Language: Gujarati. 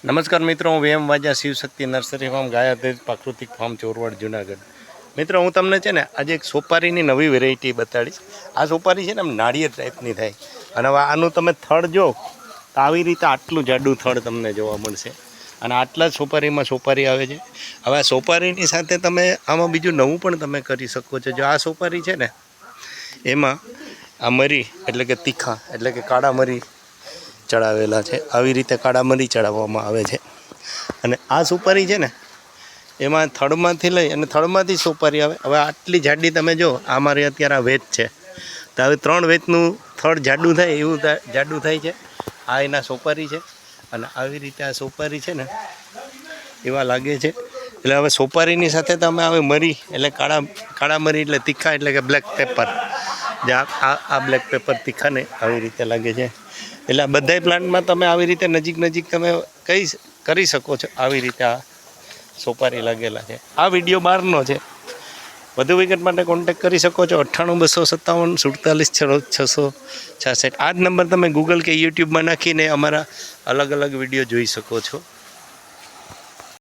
નમસ્કાર મિત્રો, હું VM વાજા શિવશક્તિ નર્સરી ફાર્મ ગાયાધીજ પ્રાકૃતિક ફાર્મ ચોરવાડ જુનાગઢ. મિત્રો, હું તમને છે ને આજે એક સોપારીની નવી વેરાયટી બતાડીશ. આ સોપારી છે ને આમ નાળિયેર ટાઈપની થાય અને હવે આનું તમે થડ જો તો આવી રીતે આટલું જાડું થડ તમને જોવા મળશે અને આટલા જ સોપારીમાં સોપારી આવે છે. હવે આ સોપારીની સાથે તમે આમાં બીજું નવું પણ તમે કરી શકો છો. જો આ સોપારી છે ને એમાં આ મરી એટલે કે તીખા એટલે કે કાળા મરી ચડાવેલા છે. આવી રીતે કાળા મરી ચડાવવામાં આવે છે અને આ સુપારી છે ને એમાં થડમાંથી લઈ અને થડમાંથી સોપારી આવે. હવે આટલી જાડી તમે જો આ મારી અત્યારે આ વેચ છે તો હવે 3 વેચનું થડ જાડું થાય એવું જાડું થાય છે. આ એના સોપારી છે અને આવી રીતે આ સોપારી છે ને એવા લાગે છે. એટલે હવે સોપારીની સાથે તમે હવે મરી એટલે કાળા મરી એટલે તીખા એટલે કે બ્લેક પેપર, જે આ બ્લેક પેપર તીખાને આવી રીતે લાગે છે. એટલે આ બધાય પ્લાન્ટમાં તમે આવી રીતે નજીક તમે કરી શકો છો. આવી રીતે આ સોપારી લાગેલા છે. આ વિડીયો બહારનો છે. વધુ વિગત માટે કોન્ટેક કરી શકો છો 98 257 47 666. આ જ નંબર તમે ગૂગલ કે યુટ્યુબમાં નાખીને અમારા અલગ વિડીયો જોઈ શકો છો.